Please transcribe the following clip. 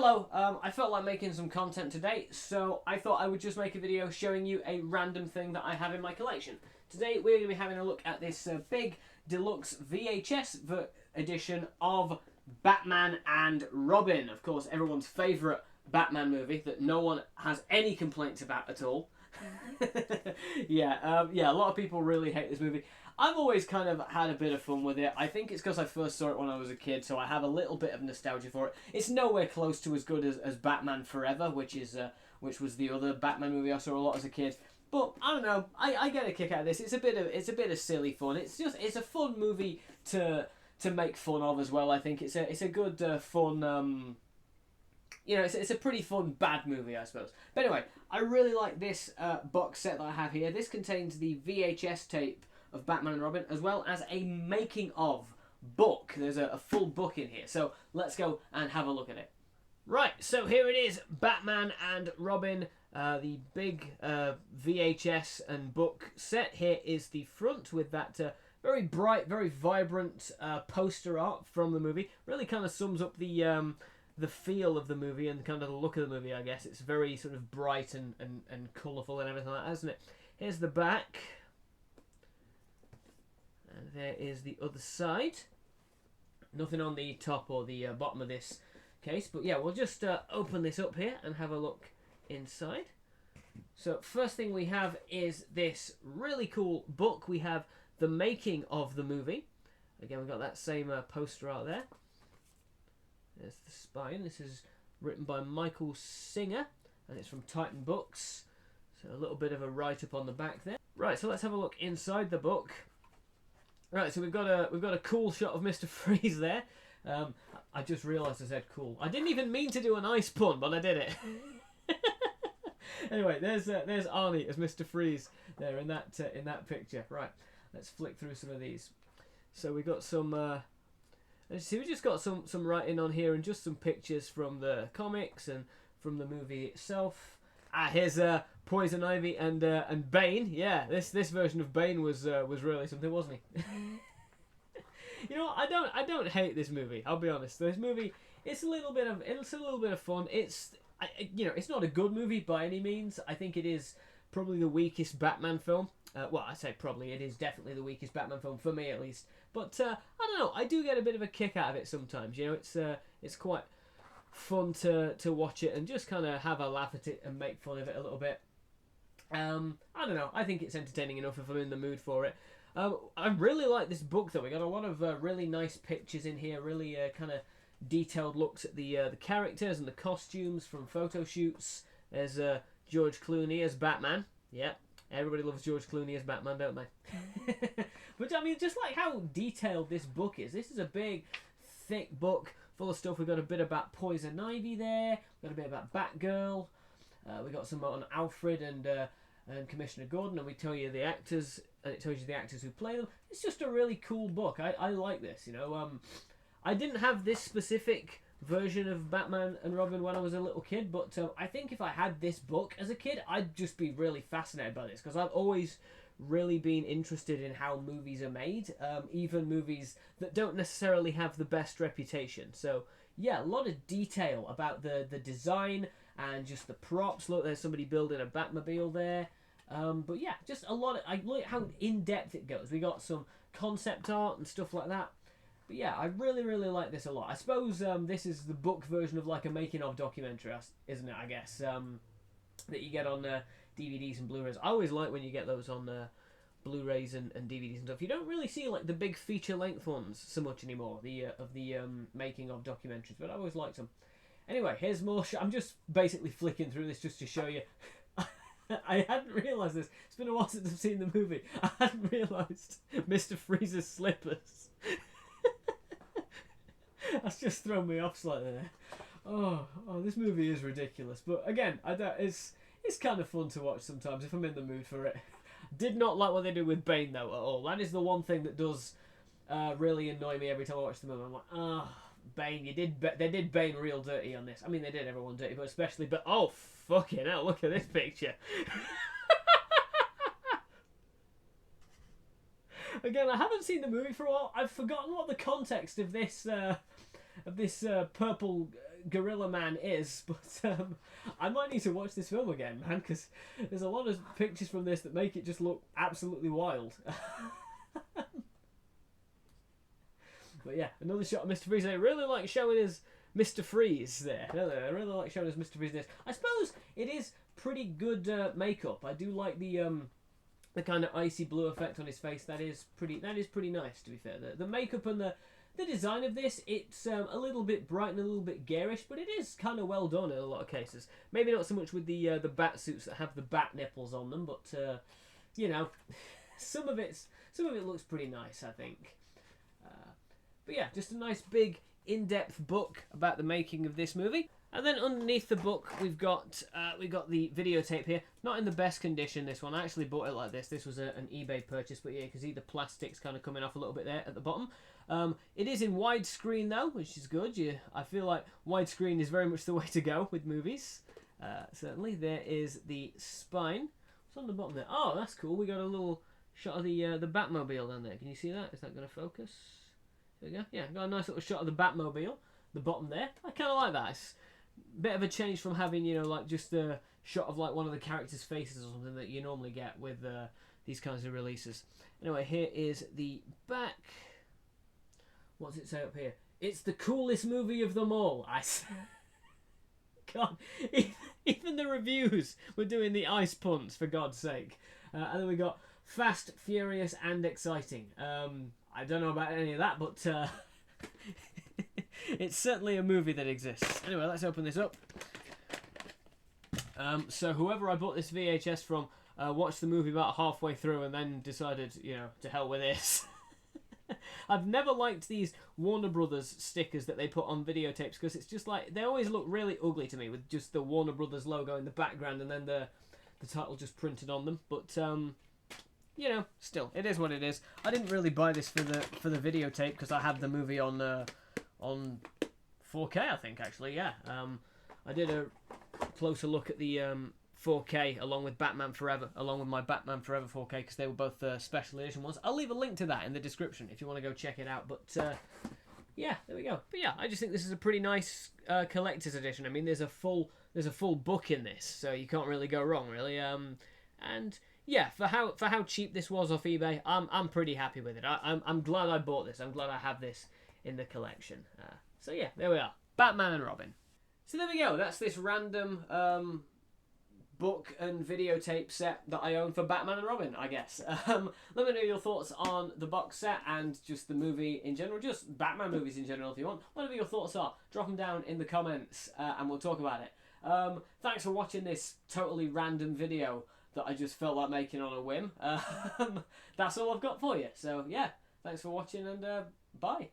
Hello, I felt like making some content today, so I thought I would just make a video showing you a random thing that I have in my collection. Today we're going to be having a look at this big deluxe VHS edition of Batman and Robin. Of course, everyone's favourite Batman movie that no one has any complaints about at all. Yeah, a lot of people really hate this movie. I've always kind of had a bit of fun with it. I think it's because I first saw it when I was a kid, so I have a little bit of nostalgia for it. It's nowhere close to as good as Batman Forever, which was the other Batman movie I saw a lot as a kid. But I don't know, I get a kick out of this. It's a bit of silly fun. It's a fun movie to make fun of as well. I think it's a good fun. You know, it's a pretty fun bad movie, I suppose. But anyway, I really like this box set that I have here. This contains the VHS tape of Batman and Robin, as well as a making of book. There's a full book in here, so let's go and have a look at it. Right, so here it is, Batman and Robin, the big VHS and book set. Here is the front with that very bright, very vibrant poster art from the movie. Really kind of sums up the feel of the movie and kind of the look of the movie, I guess. It's very sort of bright and colourful and everything like that, isn't it? Here's the back. And there is the other side. Nothing on the top or the bottom of this case. But yeah, we'll just open this up here and have a look inside. So first thing we have is this really cool book. We have the making of the movie. Again, we've got that same poster out there. There's the spine. This is written by Michael Singer, and it's from Titan Books. So a little bit of a write-up on the back there. Right, so let's have a look inside the book. Right, so we've got a cool shot of Mr. Freeze there. I just realised I said cool. I didn't even mean to do an ice pun, but I did it. Anyway, there's Arnie as Mr. Freeze there in that picture. Right, let's flick through some of these. So we got some. See, we just got some writing on here and just some pictures from the comics and from the movie itself. Here's Poison Ivy and Bane. Yeah, this version of Bane was really something, wasn't he? You know, I don't hate this movie. I'll be honest. This movie, it's a little bit of fun. It's not a good movie by any means. I think it is probably the weakest Batman film. Well, I say probably. It is definitely the weakest Batman film for me, at least. But I don't know. I do get a bit of a kick out of it sometimes. You know, it's quite fun to watch it and just kind of have a laugh at it and make fun of it a little bit. I don't know. I think it's entertaining enough if I'm in the mood for it. I really like this book though. We got a lot of really nice pictures in here. Really kind of detailed looks at the characters and the costumes from photo shoots. There's George Clooney as Batman. Yep. Everybody loves George Clooney as Batman, don't they? But I mean, just like how detailed this book is. This is a big, thick book full of stuff. We've got a bit about Poison Ivy there. We've got a bit about Batgirl. We got some on Alfred and Commissioner Gordon, and we tell you the actors, and it tells you the actors who play them. It's just a really cool book. I like this. You know, I didn't have this specific version of Batman and Robin when I was a little kid, but I think if I had this book as a kid, I'd just be really fascinated by this, because I've always really been interested in how movies are made, even movies that don't necessarily have the best reputation. So yeah, a lot of detail about the design and just the props. Look, there's somebody building a Batmobile there. But yeah, just a lot of, I like how in-depth it goes. We got some concept art and stuff like that. But yeah, I really, really like this a lot. I suppose this is the book version of like a making-of documentary, isn't it, I guess, that you get on DVDs and Blu-rays. I always like when you get those on Blu-rays and DVDs and stuff. You don't really see like the big feature-length ones so much anymore, of the making-of documentaries, but I always liked them. Anyway, here's more. I'm just basically flicking through this just to show you. I hadn't realised this. It's been a while since I've seen the movie. I hadn't realised Mr. Freeze's slippers. That's just thrown me off slightly there. Oh, this movie is ridiculous. But again, it's kind of fun to watch sometimes if I'm in the mood for it. Did not like what they do with Bane though at all. That is the one thing that does really annoy me every time I watch the movie. I'm like, Bane, they did Bane real dirty on this. I mean, they did everyone dirty, but especially. But oh fucking hell! Look at this picture. Again, I haven't seen the movie for a while. I've forgotten what the context of this purple Gorilla Man is, but I might need to watch this film again, man, because there's a lot of pictures from this that make it just look absolutely wild. But yeah, another shot of Mr. Freeze. I really like showing his Mr. Freeze there. I really like showing his Mr. Freeze this. I suppose it is pretty good makeup. I do like the kind of icy blue effect on his face. That is pretty nice, to be fair. The makeup and the design of this, it's a little bit bright and a little bit garish, but it is kind of well done in a lot of cases. Maybe not so much with the bat suits that have the bat nipples on them, but you know, some of it looks pretty nice, I think. But yeah, just a nice big in-depth book about the making of this movie. And then underneath the book, we've got the videotape here. Not in the best condition, this one. I actually bought it like this. This was an eBay purchase, but yeah, you can see the plastic's kind of coming off a little bit there at the bottom. It is in widescreen though, which is good. I feel like widescreen is very much the way to go with movies. Certainly, there is the spine. What's on the bottom there? Oh, that's cool. We got a little shot of the Batmobile down there. Can you see that? Is that going to focus? There we go. Yeah, got a nice little shot of the Batmobile. The bottom there. I kind of like that. It's a bit of a change from having, you know, like just a shot of like one of the characters' faces or something that you normally get with these kinds of releases. Anyway, here is the back. What's it say up here? It's the coolest movie of them all. God, even the reviews were doing the ice punts, for God's sake. And then we got Fast, Furious, and Exciting. I don't know about any of that, but it's certainly a movie that exists. Anyway, let's open this up. So whoever I bought this VHS from watched the movie about halfway through and then decided, you know, to hell with this. I've never liked these Warner Brothers stickers that they put on videotapes because it's just like, they always look really ugly to me with just the Warner Brothers logo in the background and then the title just printed on them. But you know, still, it is what it is. I didn't really buy this for the videotape because I had the movie on 4K, I think, actually. Yeah, I did a closer look at the 4K along with Batman Forever, along with my Batman Forever 4K, because they were both special edition ones. I'll leave a link to that in the description if you want to go check it out. But yeah, there we go. But yeah, I just think this is a pretty nice collector's edition. I mean, there's a full book in this, so you can't really go wrong, really. And yeah, for how cheap this was off eBay, I'm pretty happy with it. I'm glad I bought this. I'm glad I have this in the collection. So yeah, there we are, Batman and Robin. So there we go. That's this random book and videotape set that I own for Batman and Robin, I guess. Let me know your thoughts on the box set and just the movie in general, just Batman movies in general if you want. Whatever your thoughts are, drop them down in the comments and we'll talk about it. Thanks for watching this totally random video that I just felt like making on a whim. That's all I've got for you. So yeah, thanks for watching and bye.